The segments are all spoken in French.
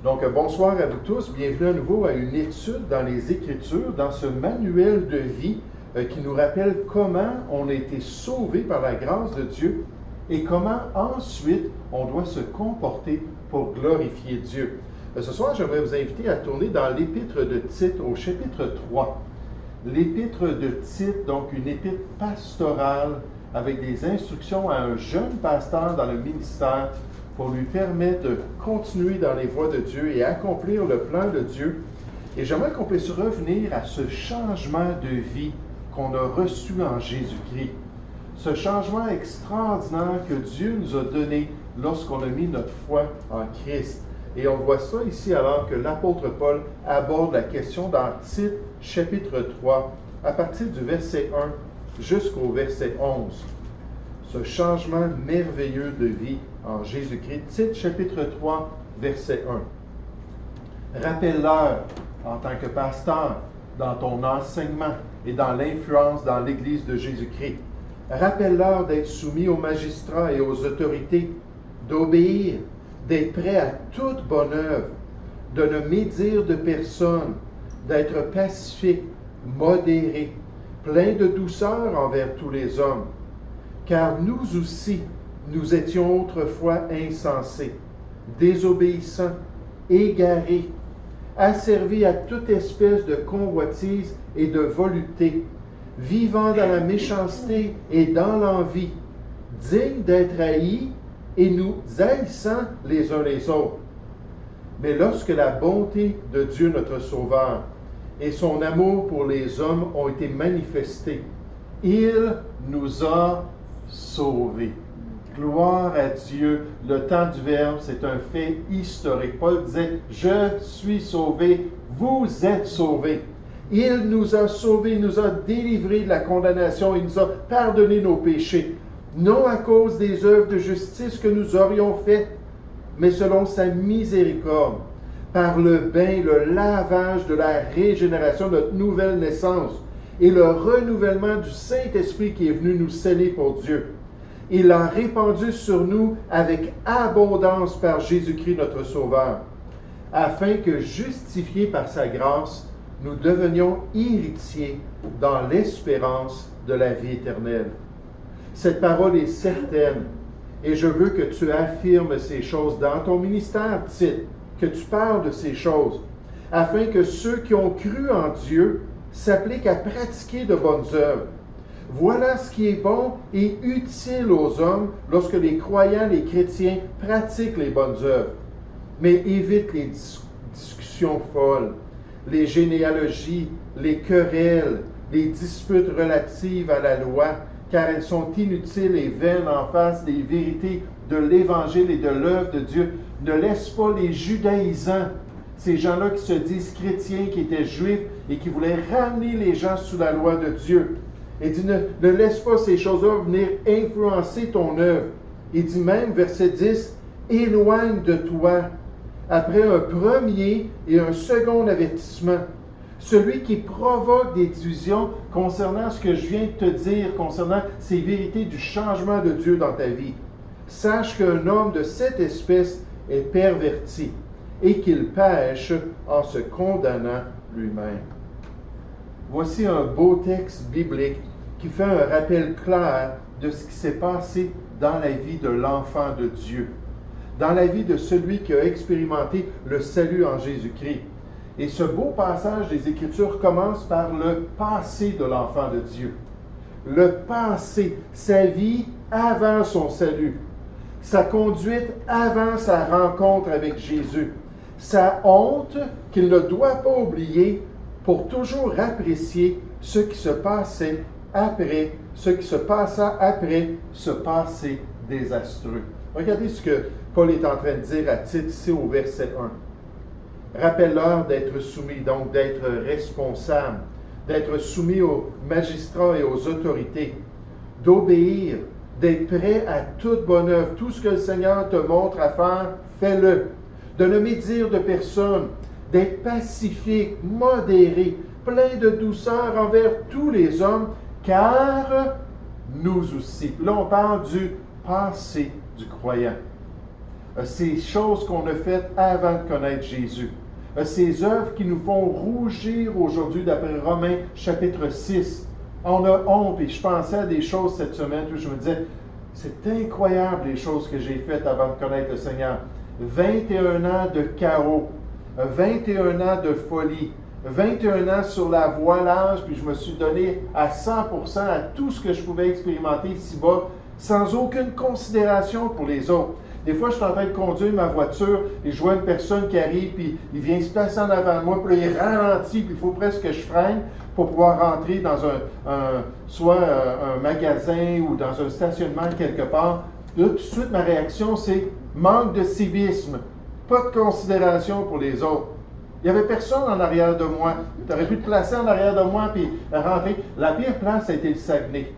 Donc, bonsoir à vous tous. Bienvenue à nouveau à une étude dans les Écritures, dans ce manuel de vie qui nous rappelle comment on a été sauvé par la grâce de Dieu et comment ensuite on doit se comporter pour glorifier Dieu. Ce soir, j'aimerais vous inviter à tourner dans l'Épître de Tite au chapitre 3. L'Épître de Tite, donc une épître pastorale avec des instructions à un jeune pasteur dans le ministère pour lui permettre de continuer dans les voies de Dieu et accomplir le plan de Dieu. Et j'aimerais qu'on puisse revenir à ce changement de vie qu'on a reçu en Jésus-Christ. Ce changement extraordinaire que Dieu nous a donné lorsqu'on a mis notre foi en Christ. Et on voit ça ici alors que l'apôtre Paul aborde la question dans Tite, chapitre 3, à partir du verset 1 jusqu'au verset 11. Ce changement merveilleux de vie en Jésus-Christ. Tite, chapitre 3, verset 1. Rappelle-leur, en tant que pasteur, dans ton enseignement et dans l'influence dans l'Église de Jésus-Christ. Rappelle-leur d'être soumis aux magistrats et aux autorités, d'obéir, d'être prêt à toute bonne œuvre, de ne médire de personne, d'être pacifique, modéré, plein de douceur envers tous les hommes. Car nous aussi, nous étions autrefois insensés, désobéissants, égarés, asservis à toute espèce de convoitise et de volupté, vivant dans la méchanceté et dans l'envie, dignes d'être haïs et nous haïssant les uns les autres. Mais lorsque la bonté de Dieu notre Sauveur et son amour pour les hommes ont été manifestés, il nous a sauvés. Gloire à Dieu. Le temps du Verbe, c'est un fait historique. Paul disait, « Je suis sauvé, vous êtes sauvés. » Il nous a sauvés, il nous a délivrés de la condamnation, il nous a pardonné nos péchés, non à cause des œuvres de justice que nous aurions faites, mais selon sa miséricorde, par le bain, le lavage de la régénération, notre nouvelle naissance, et le renouvellement du Saint-Esprit qui est venu nous sceller pour Dieu. Il l'a répandu sur nous avec abondance par Jésus-Christ notre Sauveur, afin que, justifiés par sa grâce, nous devenions héritiers dans l'espérance de la vie éternelle. Cette parole est certaine, et je veux que tu affirmes ces choses dans ton ministère, Tite, que tu parles de ces choses, afin que ceux qui ont cru en Dieu s'appliquent à pratiquer de bonnes œuvres. Voilà ce qui est bon et utile aux hommes lorsque les croyants, les chrétiens, pratiquent les bonnes œuvres. Mais évite les discussions folles, les généalogies, les querelles, les disputes relatives à la loi, car elles sont inutiles et vaines en face des vérités de l'Évangile et de l'œuvre de Dieu. Ne laisse pas les judaïsants, ces gens-là qui se disent chrétiens, qui étaient juifs et qui voulaient ramener les gens sous la loi de Dieu. Il dit, ne laisse pas ces choses-là venir influencer ton œuvre. Il dit même, verset 10, « Éloigne de toi, après un premier et un second avertissement, celui qui provoque des divisions concernant ce que je viens de te dire, concernant ces vérités du changement de Dieu dans ta vie. Sache qu'un homme de cette espèce est perverti et qu'il pêche en se condamnant lui-même. » Voici un beau texte biblique qui fait un rappel clair de ce qui s'est passé dans la vie de l'enfant de Dieu, dans la vie de celui qui a expérimenté le salut en Jésus-Christ. Et ce beau passage des Écritures commence par le passé de l'enfant de Dieu. Le passé, sa vie avant son salut, sa conduite avant sa rencontre avec Jésus, sa honte qu'il ne doit pas oublier pour toujours apprécier ce qui se passait après, ce qui se passa après ce passé désastreux. Regardez ce que Paul est en train de dire à Tite ici au verset 1. Rappelle-leur d'être soumis, donc d'être responsable, d'être soumis aux magistrats et aux autorités, d'obéir, d'être prêt à toute bonne œuvre. Tout ce que le Seigneur te montre à faire, fais-le. De ne médire de personne, d'être pacifique, modéré, plein de douceur envers tous les hommes, car nous aussi. Là, on parle du passé du croyant. ces choses qu'on a faites avant de connaître Jésus. Ces œuvres qui nous font rougir aujourd'hui, d'après Romains chapitre 6. On a honte, et je pensais à des choses cette semaine où je me disais, c'est incroyable les choses que j'ai faites avant de connaître le Seigneur. 21 ans de chaos, 21 ans de folie, 21 ans sur la voilage, puis je me suis donné à 100% à tout ce que je pouvais expérimenter ici-bas, sans aucune considération pour les autres. Des fois, je suis en train de conduire ma voiture et je vois une personne qui arrive, puis il vient se placer en avant de moi, puis là, il ralentit, puis il faut presque que je freine pour pouvoir rentrer dans soit un magasin ou dans un stationnement quelque part. Là, tout de suite, ma réaction, c'est manque de civisme, pas de considération pour les autres. Il n'y avait personne en arrière de moi. Tu aurais pu te placer en arrière de moi puis rentrer. La pire place a été le Saguenay.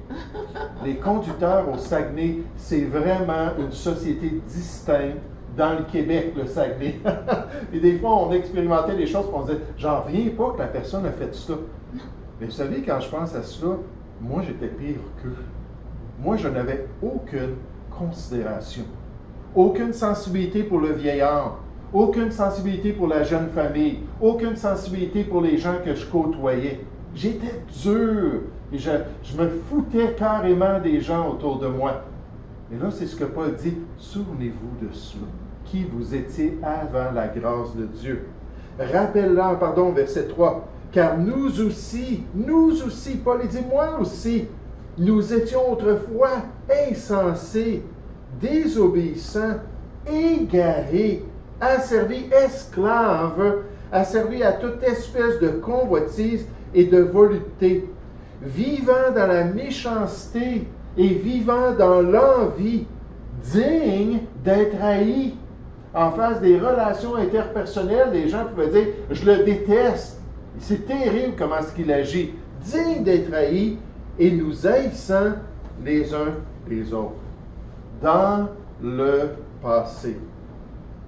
Les conducteurs au Saguenay, c'est vraiment une société distincte dans le Québec, le Saguenay. Et des fois, on expérimentait des choses et on se disait, j'en reviens pas que la personne a fait ça. Mais vous savez, quand je pense à cela, moi, j'étais pire qu'eux. Moi, je n'avais aucune considération, aucune sensibilité pour le vieillard, aucune sensibilité pour la jeune famille, aucune sensibilité pour les gens que je côtoyais. J'étais dur et je me foutais carrément des gens autour de moi. Et là, c'est ce que Paul dit, souvenez-vous de cela, qui vous étiez avant la grâce de Dieu. Rappelle-leur, verset 3, car nous aussi, Paul dit, moi aussi, nous étions autrefois insensés, désobéissants, égarés, asservis esclaves, asservis à toute espèce de convoitise et de volupté, vivant dans la méchanceté et vivant dans l'envie, dignes d'être haïs. En face des relations interpersonnelles, les gens pouvaient dire « je le déteste ». C'est terrible comment est-ce qu'il agit. Digne d'être haïs et nous haïssant les uns les autres. Dans le passé.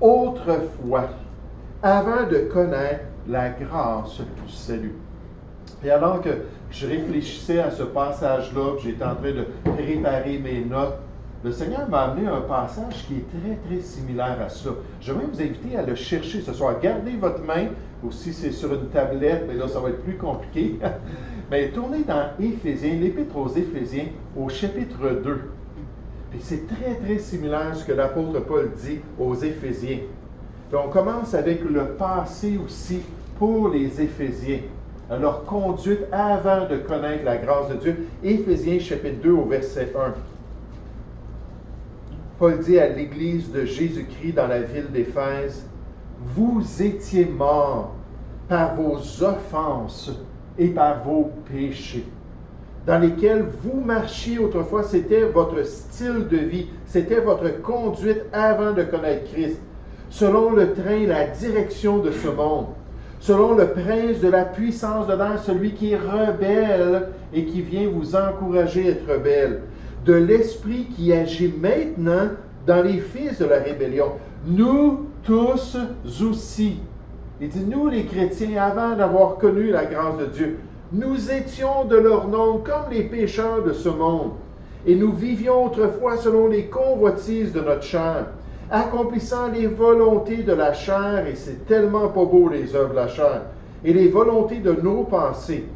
Autrefois, avant de connaître la grâce du salut. Et alors que je réfléchissais à ce passage-là, j'étais en train de préparer mes notes, le Seigneur m'a amené un passage qui est très, très similaire à cela. Je vais vous inviter à le chercher ce soir. Gardez votre main, ou si c'est sur une tablette, mais là, ça va être plus compliqué. Mais tournez dans Éphésiens, l'Épître aux Éphésiens, au chapitre 2. Puis c'est très, très similaire à ce que l'apôtre Paul dit aux Éphésiens. Puis on commence avec le passé aussi pour les Éphésiens, leur conduite avant de connaître la grâce de Dieu. Éphésiens chapitre 2 au verset 1. Paul dit à l'Église de Jésus-Christ dans la ville d'Éphèse, « Vous étiez morts par vos offenses et par vos péchés, dans lesquels vous marchiez autrefois, c'était votre style de vie, c'était votre conduite avant de connaître Christ, selon le train, la direction de ce monde, selon le prince de la puissance de l'air, celui qui est rebelle et qui vient vous encourager à être rebelle, de l'esprit qui agit maintenant dans les fils de la rébellion. Nous tous aussi. Il dit, nous les chrétiens, avant d'avoir connu la grâce de Dieu, nous étions de leur nombre comme les pécheurs de ce monde, et nous vivions autrefois selon les convoitises de notre chair, accomplissant les volontés de la chair, et c'est tellement pas beau les œuvres de la chair, et les volontés de nos pensées.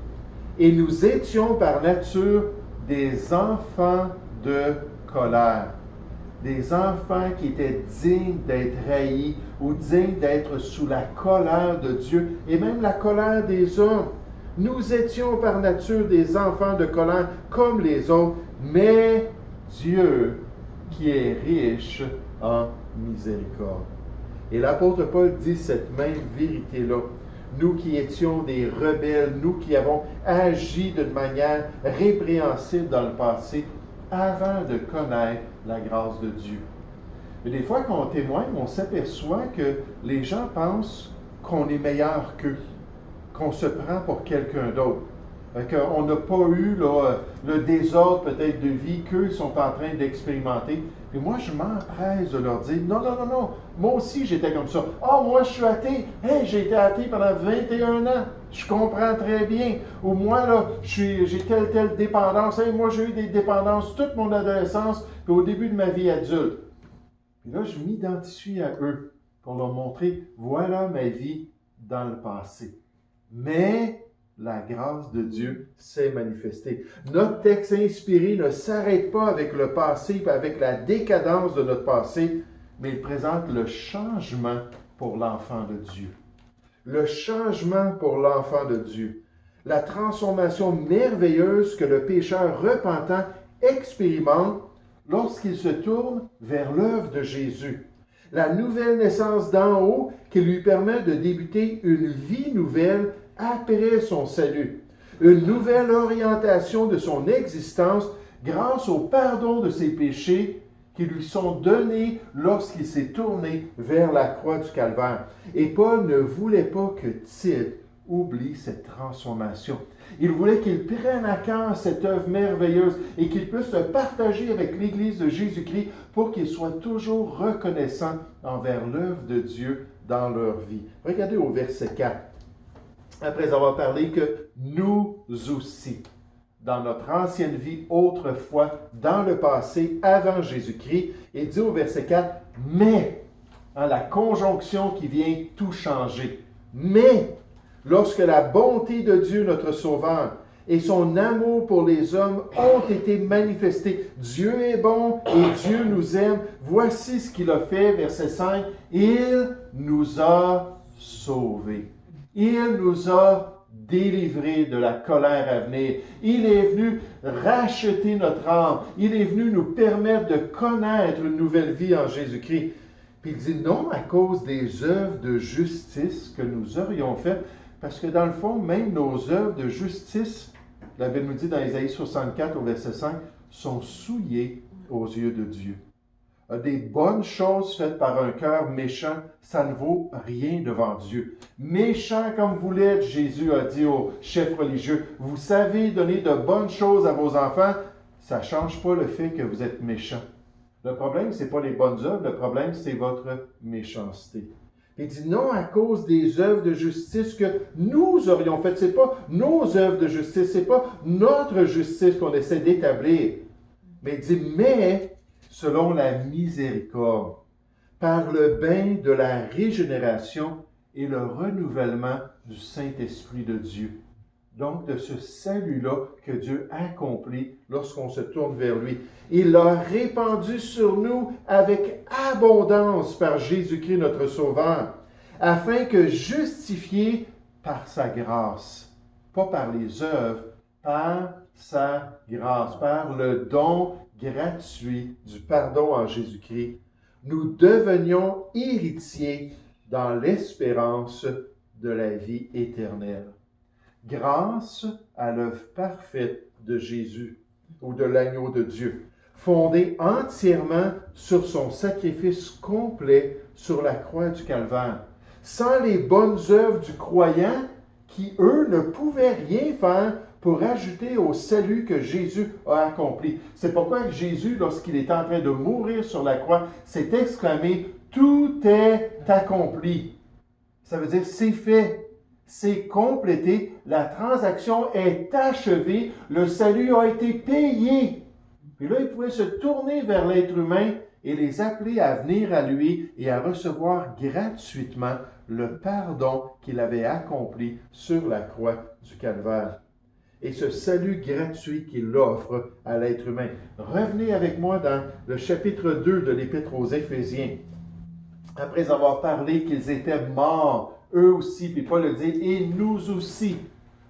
Et nous étions par nature des enfants de colère, des enfants qui étaient dignes d'être haïs ou dignes d'être sous la colère de Dieu et même la colère des hommes. Nous étions par nature des enfants de colère comme les autres, mais Dieu qui est riche en miséricorde. Et l'apôtre Paul dit cette même vérité-là. Nous qui étions des rebelles, nous qui avons agi d'une manière répréhensible dans le passé, avant de connaître la grâce de Dieu. Et des fois, quand on témoigne, on s'aperçoit que les gens pensent qu'on est meilleur qu'eux, qu'on se prend pour quelqu'un d'autre, qu'on n'a pas eu là, le désordre peut-être de vie qu'eux sont en train d'expérimenter. Et moi, je m'empresse de leur dire, non, non, non, non, moi aussi j'étais comme ça. Ah, moi je suis athée. Hey, j'ai été athée pendant 21 ans. Je comprends très bien. Ou moi, là, j'ai telle dépendance. Hey, moi, j'ai eu des dépendances toute mon adolescence et au début de ma vie adulte. Puis là, je m'identifie à eux pour leur montrer, voilà ma vie dans le passé. Mais la grâce de Dieu s'est manifestée. Notre texte inspiré ne s'arrête pas avec le passé, avec la décadence de notre passé, mais il présente le changement pour l'enfant de Dieu. Le changement pour l'enfant de Dieu. La transformation merveilleuse que le pécheur repentant expérimente lorsqu'il se tourne vers l'œuvre de Jésus. La nouvelle naissance d'en haut qui lui permet de débuter une vie nouvelle après son salut. Une nouvelle orientation de son existence grâce au pardon de ses péchés qui lui sont donnés lorsqu'il s'est tourné vers la croix du Calvaire. Et Paul ne voulait pas que Tite oublie cette transformation. Il voulait qu'il prenne à cœur cette œuvre merveilleuse et qu'il puisse le partager avec l'Église de Jésus-Christ pour qu'il soit toujours reconnaissant envers l'œuvre de Dieu dans leur vie. Regardez au verset 4. Après avoir parlé que nous aussi, dans notre ancienne vie, autrefois, dans le passé, avant Jésus-Christ, il dit au verset 4, mais, la conjonction qui vient tout changer, mais, lorsque la bonté de Dieu, notre Sauveur, et son amour pour les hommes ont été manifestés. Dieu est bon et Dieu nous aime. Voici ce qu'il a fait, verset 5. Il nous a sauvés. Il nous a délivrés de la colère à venir. Il est venu racheter notre âme. Il est venu nous permettre de connaître une nouvelle vie en Jésus-Christ. Puis il dit non à cause des œuvres de justice que nous aurions faites, parce que dans le fond, même nos œuvres de justice, la Bible nous dit dans Ésaïe 64 au verset 5, sont souillées aux yeux de Dieu. Des bonnes choses faites par un cœur méchant, ça ne vaut rien devant Dieu. Méchant comme vous l'êtes, Jésus a dit aux chefs religieux, vous savez donner de bonnes choses à vos enfants, ça ne change pas le fait que vous êtes méchant. Le problème, ce n'est pas les bonnes œuvres, le problème, c'est votre méchanceté. Il dit non à cause des œuvres de justice que nous aurions faites. Ce n'est pas nos œuvres de justice, ce n'est pas notre justice qu'on essaie d'établir. Mais il dit, mais selon la miséricorde, par le bain de la régénération et le renouvellement du Saint-Esprit de Dieu. Donc, de ce salut-là que Dieu accomplit lorsqu'on se tourne vers lui. Il l'a répandu sur nous avec abondance par Jésus-Christ notre Sauveur, afin que justifiés par sa grâce, pas par les œuvres, par sa grâce, par le don gratuit du pardon en Jésus-Christ, nous devenions héritiers dans l'espérance de la vie éternelle. Grâce à l'œuvre parfaite de Jésus ou de l'agneau de Dieu, fondée entièrement sur son sacrifice complet sur la croix du Calvaire, sans les bonnes œuvres du croyant qui, eux, ne pouvaient rien faire pour ajouter au salut que Jésus a accompli. C'est pourquoi Jésus, lorsqu'il est en train de mourir sur la croix, s'est exclamé « Tout est accompli ». Ça veut dire « c'est fait ». C'est complété, la transaction est achevée, le salut a été payé. Puis là, il pouvait se tourner vers l'être humain et les appeler à venir à lui et à recevoir gratuitement le pardon qu'il avait accompli sur la croix du Calvaire. Et ce salut gratuit qu'il offre à l'être humain. Revenez avec moi dans le chapitre 2 de l'Épître aux Éphésiens. Après avoir parlé qu'ils étaient morts, eux aussi, puis Paul le dit, et nous aussi,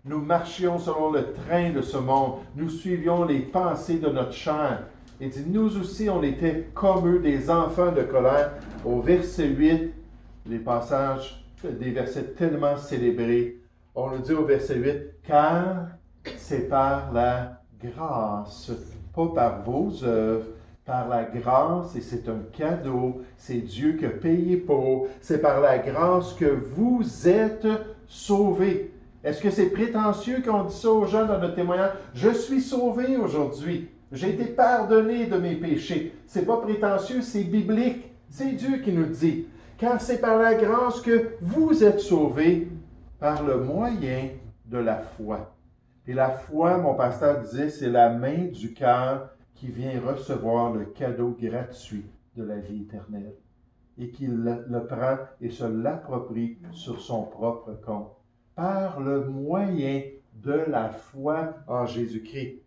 nous marchions selon le train de ce monde, nous suivions les pensées de notre chair. Il dit, nous aussi, on était comme eux, des enfants de colère. Au verset 8, les passages, des versets tellement célébrés, on le dit au verset 8, car c'est par la grâce, pas par vos œuvres, par la grâce, et c'est un cadeau, c'est Dieu qui a payé pour, c'est par la grâce que vous êtes sauvés. Est-ce que c'est prétentieux qu'on dit ça aux gens dans notre témoignage? Je suis sauvé aujourd'hui. J'ai été pardonné de mes péchés. C'est pas prétentieux, c'est biblique. C'est Dieu qui nous dit. Car c'est par la grâce que vous êtes sauvés par le moyen de la foi. Et la foi, mon pasteur disait, c'est la main du cœur qui vient recevoir le cadeau gratuit de la vie éternelle et qu'il le prend et se l'approprie sur son propre compte par le moyen de la foi en Jésus-Christ.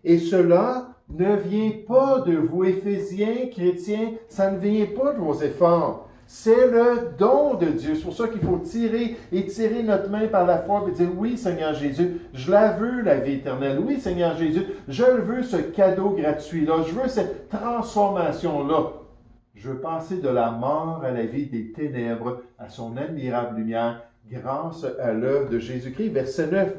Et cela ne vient pas de vous, Éphésiens, chrétiens, ça ne vient pas de vos efforts. C'est le don de Dieu. C'est pour ça qu'il faut étirer notre main par la foi et dire, oui, Seigneur Jésus, je la veux, la vie éternelle. Oui, Seigneur Jésus, je le veux, ce cadeau gratuit-là. Je veux cette transformation-là. Je veux passer de la mort à la vie des ténèbres, à son admirable lumière, grâce à l'œuvre de Jésus-Christ. Verset 9,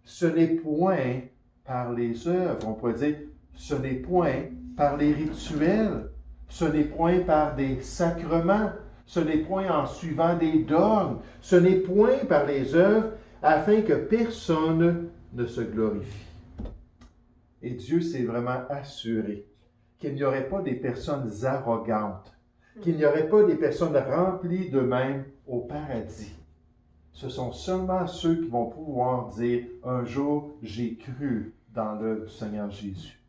ce n'est point par les œuvres, on pourrait dire, ce n'est point par les rituels, ce n'est point par des sacrements, ce n'est point en suivant des dogmes, ce n'est point par les œuvres, afin que personne ne se glorifie. Et Dieu s'est vraiment assuré qu'il n'y aurait pas des personnes arrogantes, qu'il n'y aurait pas des personnes remplies d'eux-mêmes au paradis. Ce sont seulement ceux qui vont pouvoir dire « Un jour, j'ai cru dans l'œuvre du Seigneur Jésus ».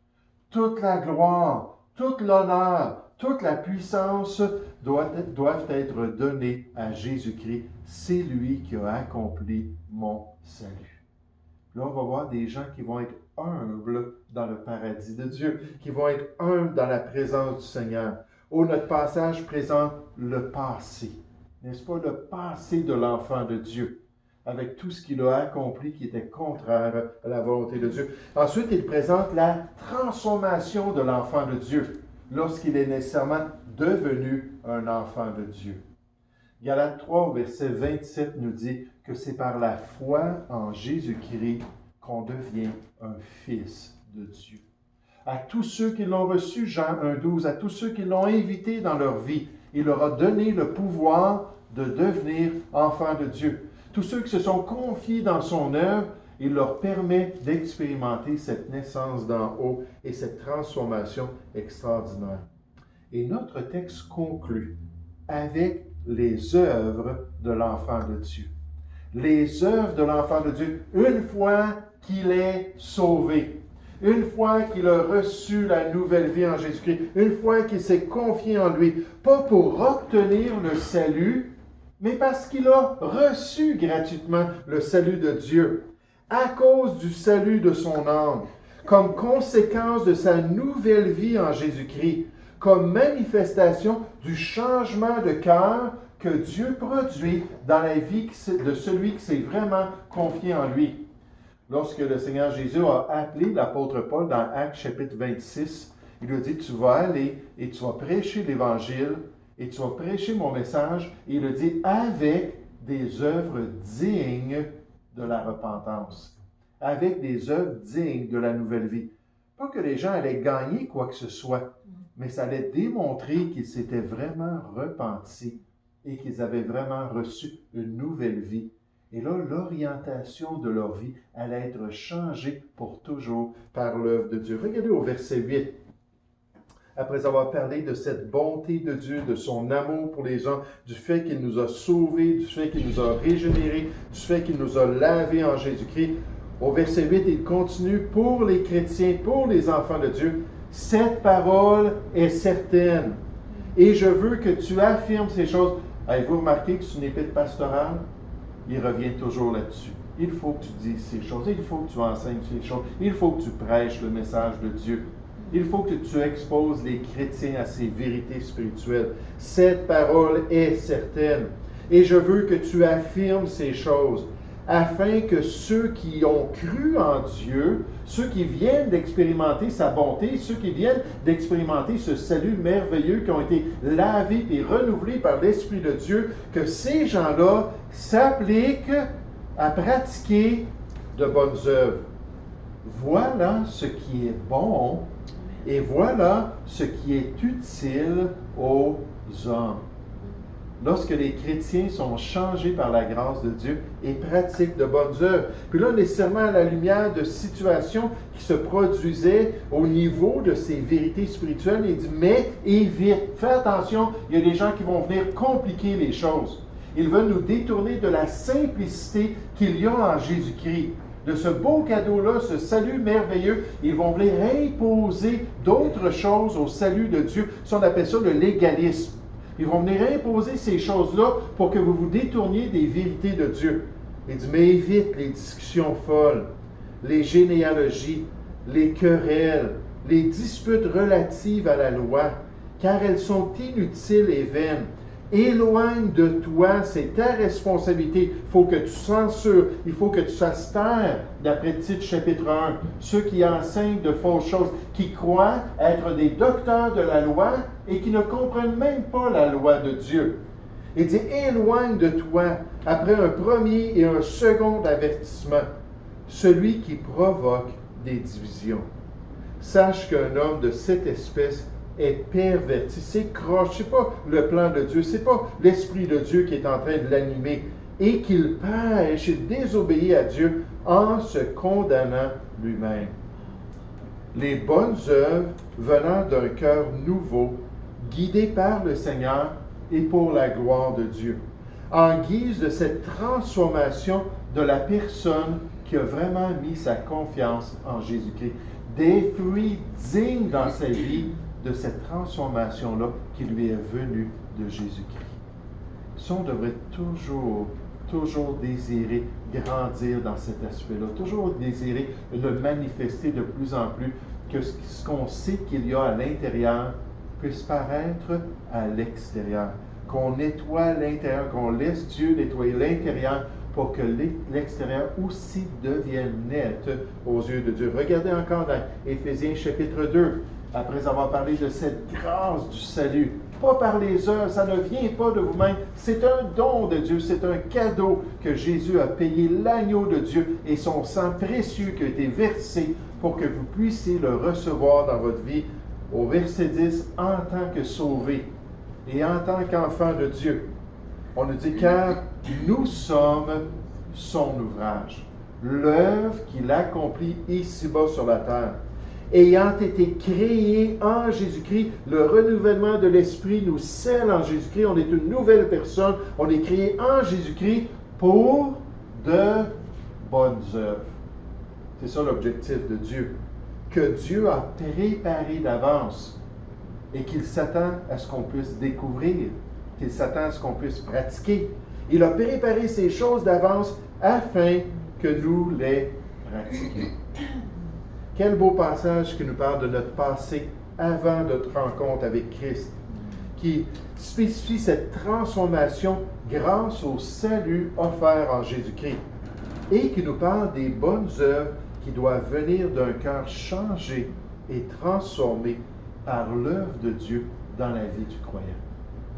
Toute la gloire, tout l'honneur, toute la puissance doivent être données à Jésus-Christ. C'est lui qui a accompli mon salut. Là, on va voir des gens qui vont être humbles dans le paradis de Dieu, qui vont être humbles dans la présence du Seigneur. Oh, notre passage présente le passé. N'est-ce pas, le passé de l'enfant de Dieu, avec tout ce qu'il a accompli qui était contraire à la volonté de Dieu. Ensuite, il présente la transformation de l'enfant de Dieu, lorsqu'il est nécessairement devenu un enfant de Dieu. Galates 3, au verset 27, nous dit que c'est par la foi en Jésus-Christ qu'on devient un fils de Dieu. À tous ceux qui l'ont reçu, Jean 1,12, à tous ceux qui l'ont invité dans leur vie, il leur a donné le pouvoir de devenir enfants de Dieu. Tous ceux qui se sont confiés dans son œuvre, il leur permet d'expérimenter cette naissance d'en haut et cette transformation extraordinaire. Et notre texte conclut avec les œuvres de l'enfant de Dieu. Les œuvres de l'enfant de Dieu, une fois qu'il est sauvé, une fois qu'il a reçu la nouvelle vie en Jésus-Christ, une fois qu'il s'est confié en lui, pas pour obtenir le salut, mais parce qu'il a reçu gratuitement le salut de Dieu, à cause du salut de son âme, comme conséquence de sa nouvelle vie en Jésus-Christ, comme manifestation du changement de cœur que Dieu produit dans la vie de celui qui s'est vraiment confié en lui. Lorsque le Seigneur Jésus a appelé l'apôtre Paul dans Actes chapitre 26, il lui a dit, tu vas aller et tu vas prêcher l'Évangile et tu vas prêcher mon message. Et il a dit, avec des œuvres dignes de la repentance, avec des œuvres dignes de la nouvelle vie. Pas que les gens allaient gagner quoi que ce soit, mais ça allait démontrer qu'ils s'étaient vraiment repentis et qu'ils avaient vraiment reçu une nouvelle vie. Et là, l'orientation de leur vie allait être changée pour toujours par l'œuvre de Dieu. Regardez au verset 8. Après avoir parlé de cette bonté de Dieu, de son amour pour les gens, du fait qu'il nous a sauvés, du fait qu'il nous a régénérés, du fait qu'il nous a lavés en Jésus-Christ, au verset 8, il continue pour les chrétiens, pour les enfants de Dieu. Cette parole est certaine. Et je veux que tu affirmes ces choses. Avez-vous remarqué que c'est une épître pastorale? Il revient toujours là-dessus. Il faut que tu dises ces choses. Il faut que tu enseignes ces choses. Il faut que tu prêches le message de Dieu. Il faut que tu exposes les chrétiens à ces vérités spirituelles. Cette parole est certaine. Et je veux que tu affirmes ces choses, afin que ceux qui ont cru en Dieu, ceux qui viennent d'expérimenter sa bonté, ceux qui viennent d'expérimenter ce salut merveilleux, qui ont été lavés et renouvelés par l'Esprit de Dieu, que ces gens-là s'appliquent à pratiquer de bonnes œuvres. Voilà ce qui est bon et voilà ce qui est utile aux hommes. Lorsque les chrétiens sont changés par la grâce de Dieu et pratiquent de bonnes œuvres. Puis là, nécessairement à la lumière de situations qui se produisaient au niveau de ces vérités spirituelles, il dit, mais évite, fais attention, il y a des gens qui vont venir compliquer les choses. Ils veulent nous détourner de la simplicité qu'il y a en Jésus-Christ. de ce beau cadeau-là, ce salut merveilleux, ils vont venir imposer d'autres choses au salut de Dieu. Ça, on appelle ça le légalisme. Ils vont venir imposer ces choses-là pour que vous vous détourniez des vérités de Dieu. Il dit, mais évite les discussions folles, les généalogies, les querelles, les disputes relatives à la loi, car elles sont inutiles et vaines. Éloigne de toi, c'est ta responsabilité. Il faut que tu censures, il faut que tu fasses taire, d'après Tite chapitre 1, ceux qui enseignent de fausses choses, qui croient être des docteurs de la loi et qui ne comprennent même pas la loi de Dieu. Il dit, éloigne de toi, après un premier et un second avertissement, celui qui provoque des divisions. Sache qu'un homme de cette espèce est perverti, c'est croche, c'est pas le plan de Dieu, c'est pas l'Esprit de Dieu qui est en train de l'animer, et qu'il pêche, il désobéit à Dieu en se condamnant lui-même. Les bonnes œuvres venant d'un cœur nouveau, guidé par le Seigneur et pour la gloire de Dieu, en guise de cette transformation de la personne qui a vraiment mis sa confiance en Jésus-Christ. Des fruits dignes dans sa vie de cette transformation-là qui lui est venue de Jésus-Christ. Ça, on devrait toujours désirer grandir dans cet aspect-là, toujours désirer le manifester de plus en plus, que ce qu'on sait qu'il y a à l'intérieur puisse paraître à l'extérieur. Qu'on nettoie l'intérieur, qu'on laisse Dieu nettoyer l'intérieur pour que l'extérieur aussi devienne net aux yeux de Dieu. Regardez encore dans Éphésiens chapitre 2, après avoir parlé de cette grâce du salut, pas par les œuvres, ça ne vient pas de vous-même, c'est un don de Dieu, c'est un cadeau que Jésus a payé, l'agneau de Dieu et son sang précieux qui a été versé pour que vous puissiez le recevoir dans votre vie. Au verset 10, en tant que sauvé et en tant qu'enfant de Dieu. On nous dit, car nous sommes son ouvrage, l'œuvre qu'il accomplit ici-bas sur la terre. Ayant été créés en Jésus-Christ, le renouvellement de l'Esprit nous scelle en Jésus-Christ. On est une nouvelle personne. On est créé en Jésus-Christ pour de bonnes œuvres. C'est ça l'objectif de Dieu. Que Dieu a préparé d'avance et qu'il s'attend à ce qu'on puisse découvrir, qu'il s'attend à ce qu'on puisse pratiquer. Il a préparé ces choses d'avance afin que nous les pratiquions. Quel beau passage qui nous parle de notre passé avant notre rencontre avec Christ, qui spécifie cette transformation grâce au salut offert en Jésus-Christ, et qui nous parle des bonnes œuvres qui doivent venir d'un cœur changé et transformé par l'œuvre de Dieu dans la vie du croyant.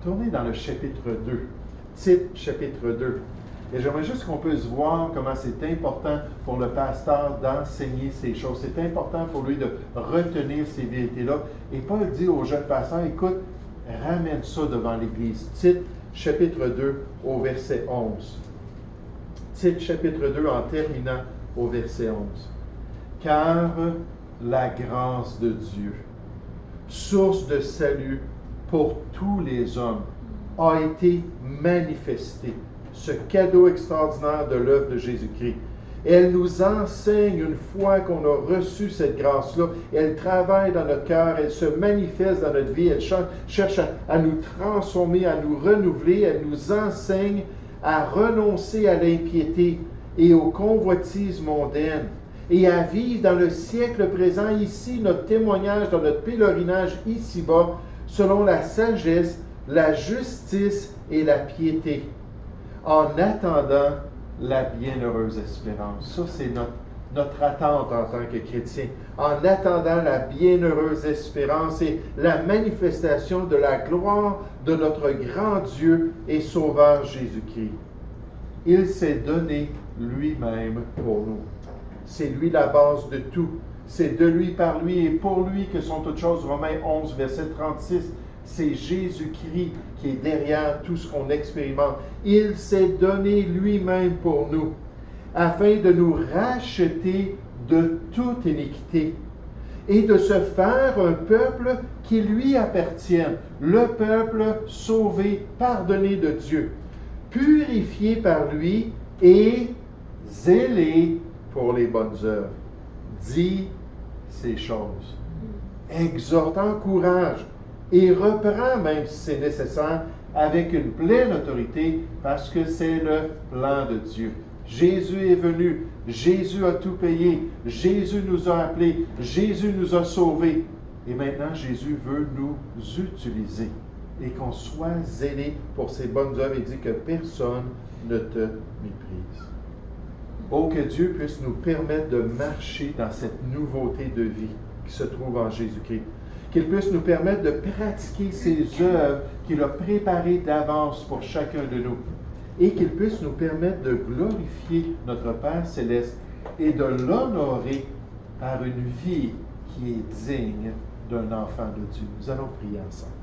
Tournez dans le chapitre 2, Tite chapitre 2. Et j'aimerais juste qu'on puisse voir comment c'est important pour le pasteur d'enseigner ces choses. C'est important pour lui de retenir ces vérités-là. Et Paul dit au jeune pasteur, écoute, ramène ça devant l'Église. Tite chapitre 2 au verset 11. Tite chapitre 2 en terminant au verset 11. Car la grâce de Dieu, source de salut pour tous les hommes, a été manifestée. Ce cadeau extraordinaire de l'œuvre de Jésus-Christ. Elle nous enseigne une fois qu'on a reçu cette grâce-là, elle travaille dans notre cœur, elle se manifeste dans notre vie, elle cherche à nous transformer, à nous renouveler, elle nous enseigne à renoncer à l'impiété et aux convoitises mondaines et à vivre dans le siècle présent ici, notre témoignage, dans notre pèlerinage ici-bas, selon la sagesse, la justice et la piété, en attendant la bienheureuse espérance. Ça, c'est notre attente en tant que chrétien. En attendant la bienheureuse espérance et la manifestation de la gloire de notre grand Dieu et Sauveur Jésus-Christ. Il s'est donné lui-même pour nous. C'est lui la base de tout. C'est de lui, par lui et pour lui que sont toutes choses. Romains 11, verset 36. C'est Jésus-Christ qui est derrière tout ce qu'on expérimente. Il s'est donné lui-même pour nous, afin de nous racheter de toute iniquité et de se faire un peuple qui lui appartienne, le peuple sauvé, pardonné de Dieu, purifié par lui et zélé pour les bonnes œuvres. Dis ces choses. Exhorte, encourage et reprend, même si c'est nécessaire, avec une pleine autorité, parce que c'est le plan de Dieu. Jésus est venu, Jésus a tout payé, Jésus nous a appelés, Jésus nous a sauvés. Et maintenant, Jésus veut nous utiliser et qu'on soit zélé pour ses bonnes œuvres. Il dit que personne ne te méprise. Oh, que Dieu puisse nous permettre de marcher dans cette nouveauté de vie qui se trouve en Jésus-Christ. Qu'il puisse nous permettre de pratiquer ces œuvres qu'il a préparées d'avance pour chacun de nous. Et qu'il puisse nous permettre de glorifier notre Père céleste et de l'honorer par une vie qui est digne d'un enfant de Dieu. Nous allons prier ensemble.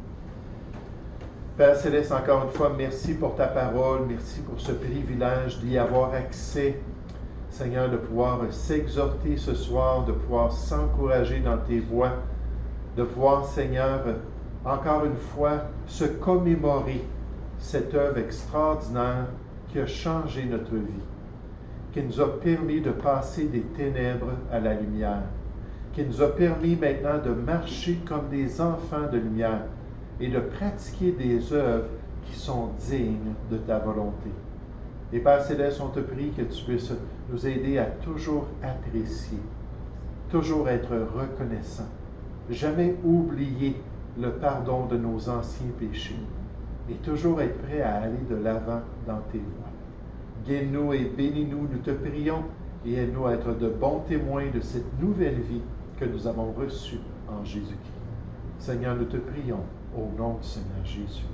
Père céleste, encore une fois, merci pour ta parole, merci pour ce privilège d'y avoir accès. Seigneur, de pouvoir s'exhorter ce soir, de pouvoir s'encourager dans tes voies, de pouvoir, Seigneur, encore une fois, se commémorer cette œuvre extraordinaire qui a changé notre vie, qui nous a permis de passer des ténèbres à la lumière, qui nous a permis maintenant de marcher comme des enfants de lumière et de pratiquer des œuvres qui sont dignes de ta volonté. Et Père Céleste, on te prie que tu puisses nous aider à toujours apprécier, toujours être reconnaissant, jamais oublier le pardon de nos anciens péchés et toujours être prêt à aller de l'avant dans tes voies. Guide-nous et bénis-nous, nous te prions, et aide-nous à être de bons témoins de cette nouvelle vie que nous avons reçue en Jésus-Christ. Seigneur, nous te prions au nom du Seigneur Jésus.